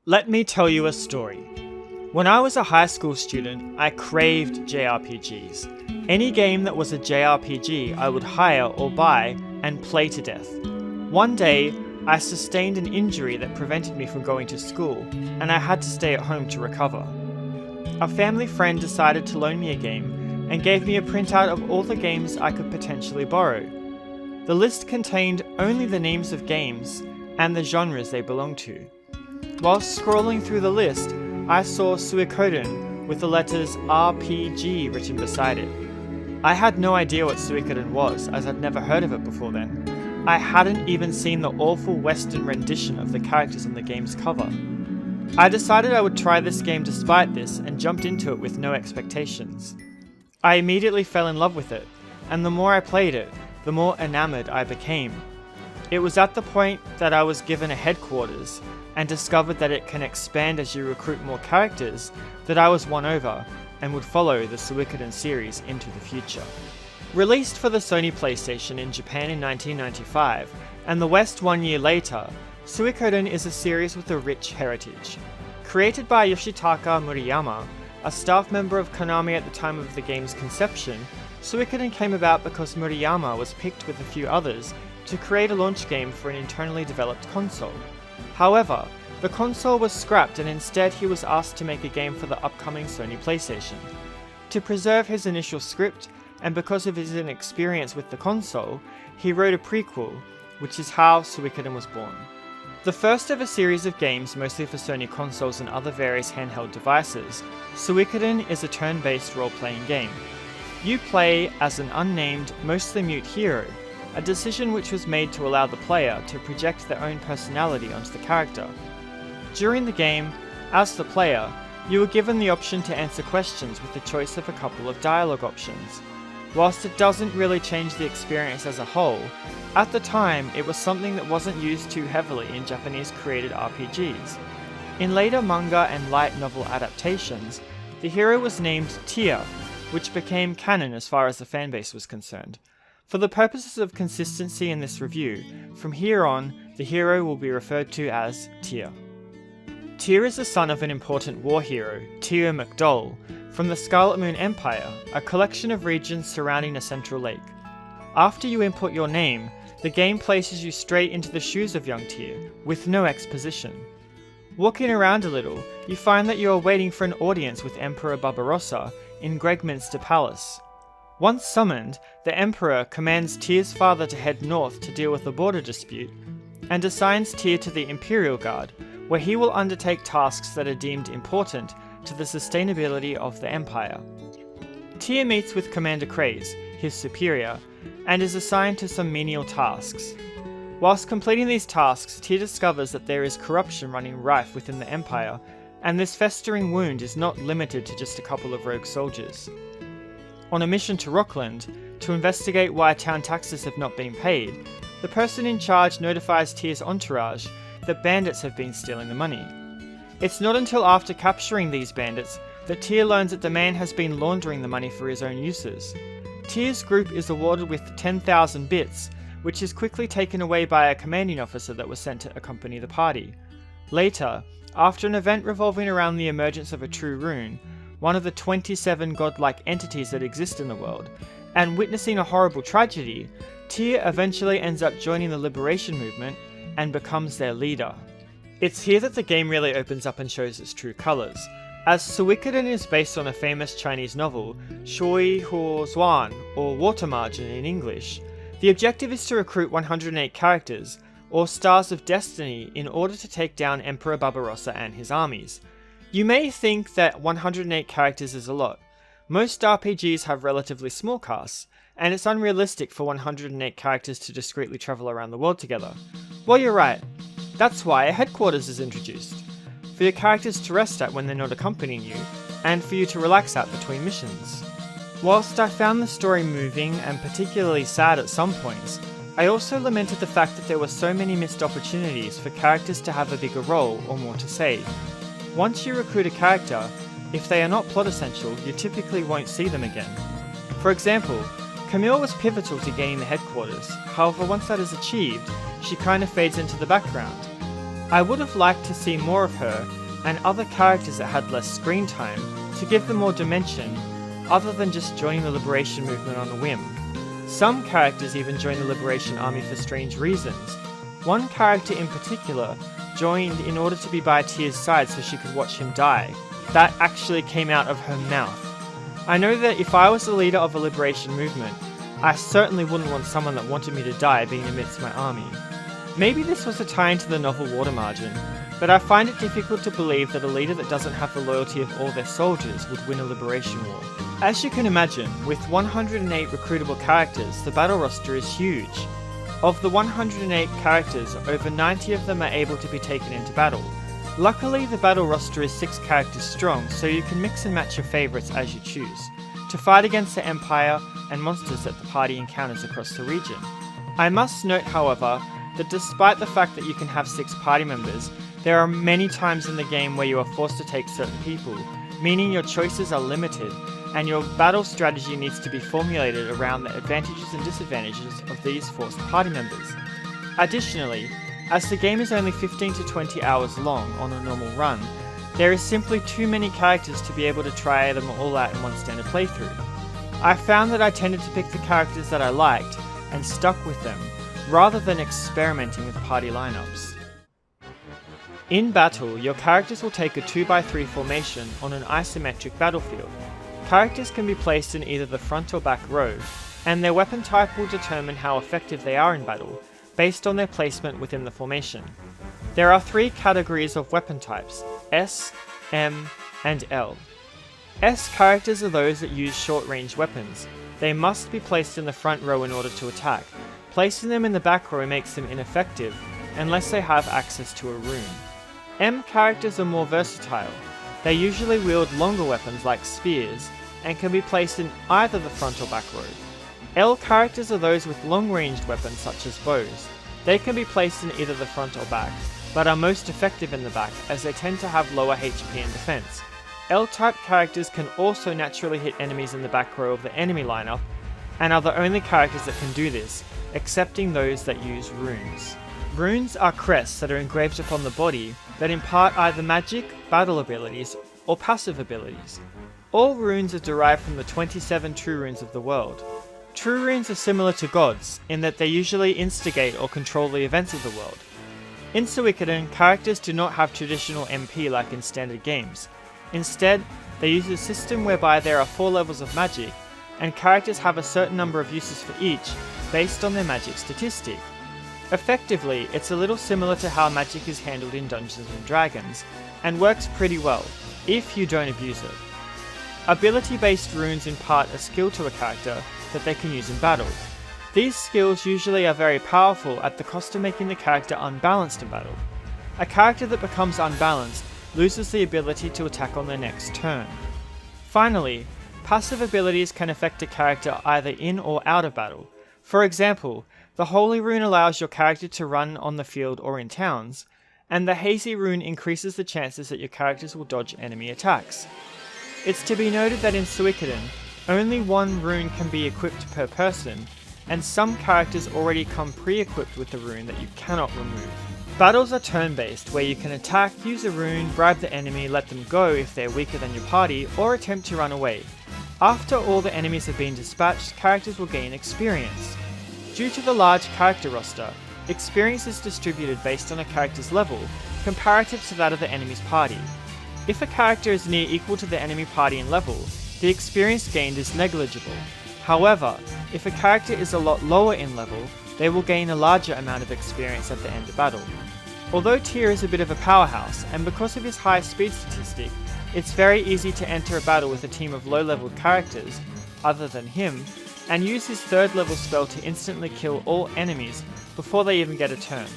Let me tell you a story. When I was a high school student, I craved JRPGs. Any game that was a JRPG I would hire or buy and play to death. One day, I sustained an injury that prevented me from going to school, and I had to stay at home to recover. A family friend decided to loan me a game and gave me a printout of all the games I could potentially borrow. The list contained only the names of games and the genres they belonged to. While scrolling through the list, I saw Suikoden with the letters RPG written beside it. I had no idea what Suikoden was, as I'd never heard of it before then. I hadn't even seen the awful Western rendition of the characters on the game's cover. I decided I would try this game despite this and jumped into it with no expectations. I immediately fell in love with it, and the more I played it, the more enamored I became. It was at the point that I was given a headquarters and discovered that it can expand as you recruit more characters that I was won over and would follow the Suikoden series into the future. Released for the Sony PlayStation in Japan in 1995 and the West 1 year later, Suikoden is a series with a rich heritage. Created by Yoshitaka Murayama, a staff member of Konami at the time of the game's conception, Suikoden came about because Murayama was picked with a few others to create a launch game for an internally developed console. However, the console was scrapped and instead he was asked to make a game for the upcoming Sony PlayStation. To preserve his initial script, and because of his inexperience with the console, he wrote a prequel, which is how Suikoden was born. The first of a series of games mostly for Sony consoles and other various handheld devices, Suikoden is a turn-based role-playing game. You play as an unnamed, mostly mute hero, a decision which was made to allow the player to project their own personality onto the character. During the game, as the player, you were given the option to answer questions with the choice of a couple of dialogue options. Whilst it doesn't really change the experience as a whole, at the time it was something that wasn't used too heavily in Japanese created RPGs. In later manga and light novel adaptations, the hero was named Tia, which became canon as far as the fanbase was concerned. For the purposes of consistency in this review, from here on, the hero will be referred to as Tia. Tia is the son of an important war hero, Tia McDohl, from the Scarlet Moon Empire, a collection of regions surrounding a central lake. After you input your name, the game places you straight into the shoes of young Tia, with no exposition. Walking around a little, you find that you are waiting for an audience with Emperor Barbarossa in Gregminster Palace. Once summoned, the Emperor commands Tia's father to head north to deal with a border dispute, and assigns Tia to the Imperial Guard, where he will undertake tasks that are deemed important to the sustainability of the Empire. Tia meets with Commander Craze, his superior, and is assigned to some menial tasks. Whilst completing these tasks, Tia discovers that there is corruption running rife within the Empire, and this festering wound is not limited to just a couple of rogue soldiers. On a mission to Rockland, to investigate why town taxes have not been paid, the person in charge notifies Tia's entourage that bandits have been stealing the money. It's not until after capturing these bandits that Tia learns that the man has been laundering the money for his own uses. Tia's group is awarded with 10,000 bits, which is quickly taken away by a commanding officer that was sent to accompany the party. Later, after an event revolving around the emergence of a True Rune, one of the 27 godlike entities that exist in the world, and witnessing a horrible tragedy, Tia eventually ends up joining the liberation movement and becomes their leader. It's here that the game really opens up and shows its true colours. As Suikoden is based on a famous Chinese novel, Shui Huo Zuan, or Water Margin in English, the objective is to recruit 108 characters, or Stars of Destiny, in order to take down Emperor Barbarossa and his armies. You may think that 108 characters is a lot. Most RPGs have relatively small casts, and it's unrealistic for 108 characters to discreetly travel around the world together. Well, you're right. That's why a headquarters is introduced, for your characters to rest at when they're not accompanying you, and for you to relax at between missions. Whilst I found the story moving and particularly sad at some points, I also lamented the fact that there were so many missed opportunities for characters to have a bigger role or more to say. Once you recruit a character, if they are not plot essential, you typically won't see them again. For example, Camille was pivotal to gaining the headquarters, however once that is achieved, she kinda fades into the background. I would have liked to see more of her and other characters that had less screen time to give them more dimension other than just joining the Liberation movement on a whim. Some characters even joined the Liberation Army for strange reasons. One character in particular joined in order to be by Tyr's side so she could watch him die. That actually came out of her mouth. I know that if I was the leader of a liberation movement, I certainly wouldn't want someone that wanted me to die being amidst my army. Maybe this was a tie into the novel Water Margin, but I find it difficult to believe that a leader that doesn't have the loyalty of all their soldiers would win a liberation war. As you can imagine, with 108 recruitable characters, the battle roster is huge. Of the 108 characters, over 90 of them are able to be taken into battle. Luckily, the battle roster is 6 characters strong, so you can mix and match your favourites as you choose, to fight against the Empire and monsters that the party encounters across the region. I must note, however, that despite the fact that you can have 6 party members, there are many times in the game where you are forced to take certain people, meaning your choices are limited, and your battle strategy needs to be formulated around the advantages and disadvantages of these forced party members. Additionally, as the game is only 15 to 20 hours long on a normal run, there is simply too many characters to be able to try them all out in one standard playthrough. I found that I tended to pick the characters that I liked and stuck with them, rather than experimenting with party lineups. In battle, your characters will take a 2x3 formation on an isometric battlefield. Characters can be placed in either the front or back row, and their weapon type will determine how effective they are in battle, based on their placement within the formation. There are 3 categories of weapon types: S, M, and L. S characters are those that use short-range weapons. They must be placed in the front row in order to attack. Placing them in the back row makes them ineffective, unless they have access to a rune. M characters are more versatile. They usually wield longer weapons like spears, and can be placed in either the front or back row. L characters are those with long-ranged weapons such as bows. They can be placed in either the front or back, but are most effective in the back as they tend to have lower HP and defense. L-type characters can also naturally hit enemies in the back row of the enemy lineup, and are the only characters that can do this, excepting those that use runes. Runes are crests that are engraved upon the body that impart either magic, battle abilities, or passive abilities. All runes are derived from the 27 True Runes of the world. True Runes are similar to gods, in that they usually instigate or control the events of the world. In Suikoden, characters do not have traditional MP like in standard games. Instead, they use a system whereby there are 4 levels of magic, and characters have a certain number of uses for each, based on their magic statistic. Effectively, it's a little similar to how magic is handled in Dungeons & Dragons, and works pretty well, if you don't abuse it. Ability-based runes impart a skill to a character that they can use in battle. These skills usually are very powerful at the cost of making the character unbalanced in battle. A character that becomes unbalanced loses the ability to attack on their next turn. Finally, passive abilities can affect a character either in or out of battle. For example, the Holy Rune allows your character to run on the field or in towns, and the Hazy Rune increases the chances that your characters will dodge enemy attacks. It's to be noted that in Suikoden, only 1 rune can be equipped per person, and some characters already come pre-equipped with the rune that you cannot remove. Battles are turn-based, where you can attack, use a rune, bribe the enemy, let them go if they're weaker than your party, or attempt to run away. After all the enemies have been dispatched, characters will gain experience. Due to the large character roster, experience is distributed based on a character's level, comparative to that of the enemy's party. If a character is near equal to the enemy party in level, the experience gained is negligible. However, if a character is a lot lower in level, they will gain a larger amount of experience at the end of battle. Although Tyr is a bit of a powerhouse, and because of his high speed statistic, it's very easy to enter a battle with a team of low-leveled characters, other than him, and use his 3rd level spell to instantly kill all enemies before they even get a turn.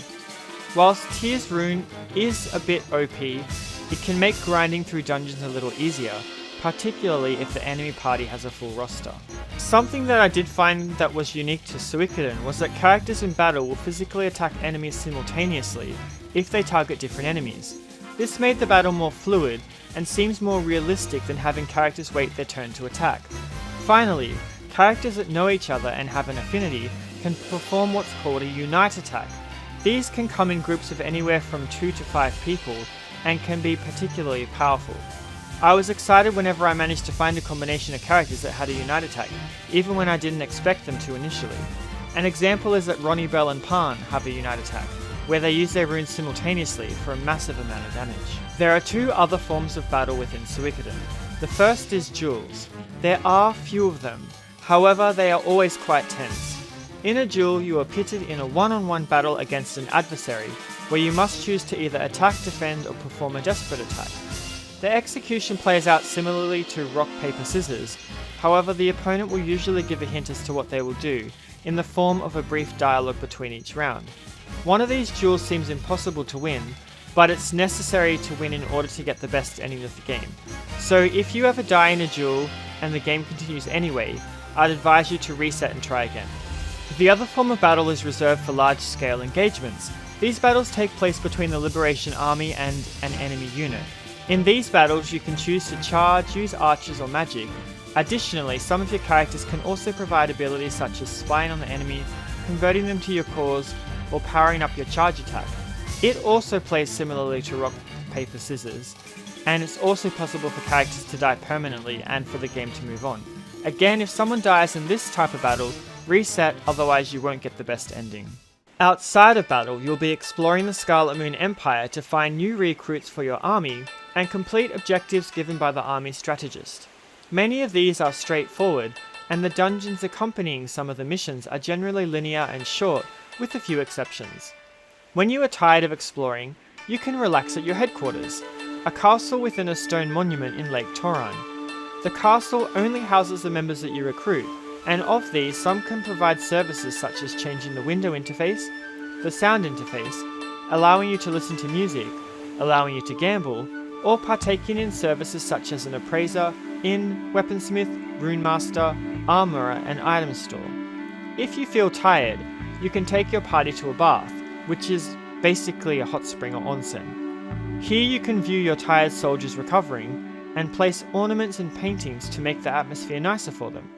Whilst Tyr's rune is a bit OP, it can make grinding through dungeons a little easier, particularly if the enemy party has a full roster. Something that I did find that was unique to Suikoden was that characters in battle will physically attack enemies simultaneously if they target different enemies. This made the battle more fluid and seems more realistic than having characters wait their turn to attack. Finally, characters that know each other and have an affinity can perform what's called a unite attack. These can come in groups of anywhere from 2 to 5 people and can be particularly powerful. I was excited whenever I managed to find a combination of characters that had a unite attack, even when I didn't expect them to initially. An example is that Ronnie, Bell and Pan have a unite attack, where they use their runes simultaneously for a massive amount of damage. There are 2 other forms of battle within Suikoden. The first is duels. There are few of them, however they are always quite tense. In a duel you are pitted in a one-on-one battle against an adversary, where you must choose to either attack, defend or perform a desperate attack. The execution plays out similarly to rock, paper, scissors, however the opponent will usually give a hint as to what they will do, in the form of a brief dialogue between each round. One of these duels seems impossible to win, but it's necessary to win in order to get the best ending of the game. So if you ever die in a duel and the game continues anyway, I'd advise you to reset and try again. The other form of battle is reserved for large-scale engagements. These battles take place between the Liberation Army and an enemy unit. In these battles you can choose to charge, use archers or magic. Additionally, some of your characters can also provide abilities such as spying on the enemy, converting them to your cause, or powering up your charge attack. It also plays similarly to rock, paper, scissors, and it's also possible for characters to die permanently and for the game to move on. Again, if someone dies in this type of battle, reset, otherwise you won't get the best ending. Outside of battle, you'll be exploring the Scarlet Moon Empire to find new recruits for your army and complete objectives given by the army strategist. Many of these are straightforward, and the dungeons accompanying some of the missions are generally linear and short, with a few exceptions. When you are tired of exploring, you can relax at your headquarters, a castle within a stone monument in Lake Toran. The castle only houses the members that you recruit, and of these some can provide services such as changing the window interface, the sound interface, allowing you to listen to music, allowing you to gamble, or partaking in services such as an appraiser, inn, weaponsmith, rune master, armourer and item store. If you feel tired, you can take your party to a bath, which is basically a hot spring or onsen. Here you can view your tired soldiers recovering and place ornaments and paintings to make the atmosphere nicer for them.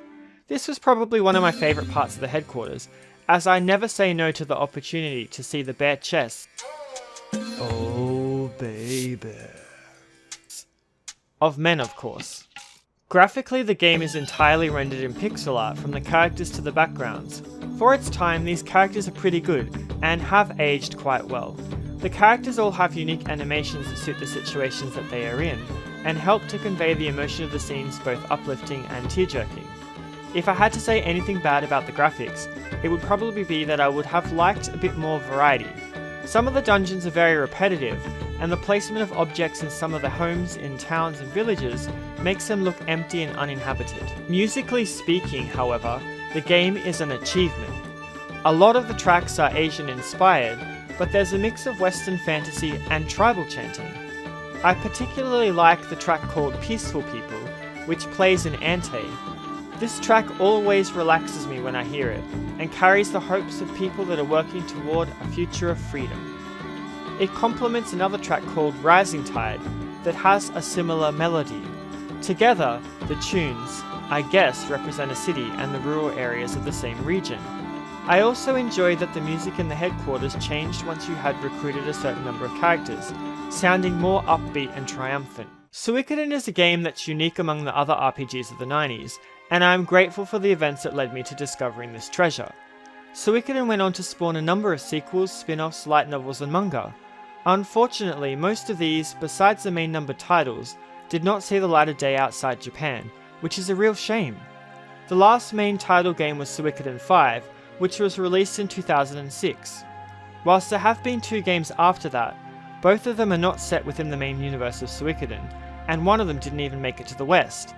This was probably one of my favourite parts of the headquarters, as I never say no to the opportunity to see the bare chests, oh baby, of men of course. Graphically the game is entirely rendered in pixel art from the characters to the backgrounds. For its time these characters are pretty good and have aged quite well. The characters all have unique animations that suit the situations that they are in and help to convey the emotion of the scenes both uplifting and tear-jerking. If I had to say anything bad about the graphics, it would probably be that I would have liked a bit more variety. Some of the dungeons are very repetitive, and the placement of objects in some of the homes in towns and villages makes them look empty and uninhabited. Musically speaking, however, the game is an achievement. A lot of the tracks are Asian inspired, but there's a mix of Western fantasy and tribal chanting. I particularly like the track called Peaceful People, which plays in Ante. This track always relaxes me when I hear it, and carries the hopes of people that are working toward a future of freedom. It complements another track called Rising Tide that has a similar melody. Together, the tunes, I guess, represent a city and the rural areas of the same region. I also enjoy that the music in the headquarters changed once you had recruited a certain number of characters, sounding more upbeat and triumphant. Suikoden is a game that's unique among the other RPGs of the 90s, and I am grateful for the events that led me to discovering this treasure. Suikoden went on to spawn a number of sequels, spin-offs, light novels and manga. Unfortunately, most of these, besides the main numbered titles, did not see the light of day outside Japan, which is a real shame. The last main title game was Suikoden 5, which was released in 2006. Whilst there have been 2 games after that, both of them are not set within the main universe of Suikoden, and one of them didn't even make it to the West.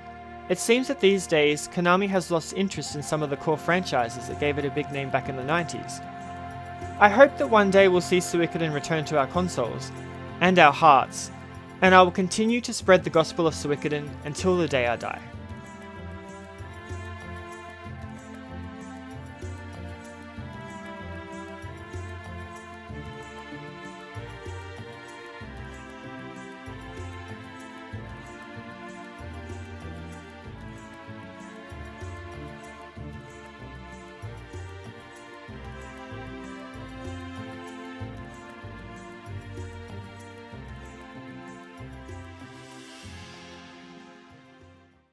It seems that these days, Konami has lost interest in some of the core franchises that gave it a big name back in the 90s. I hope that one day we'll see Suikoden return to our consoles, and our hearts, and I will continue to spread the gospel of Suikoden until the day I die.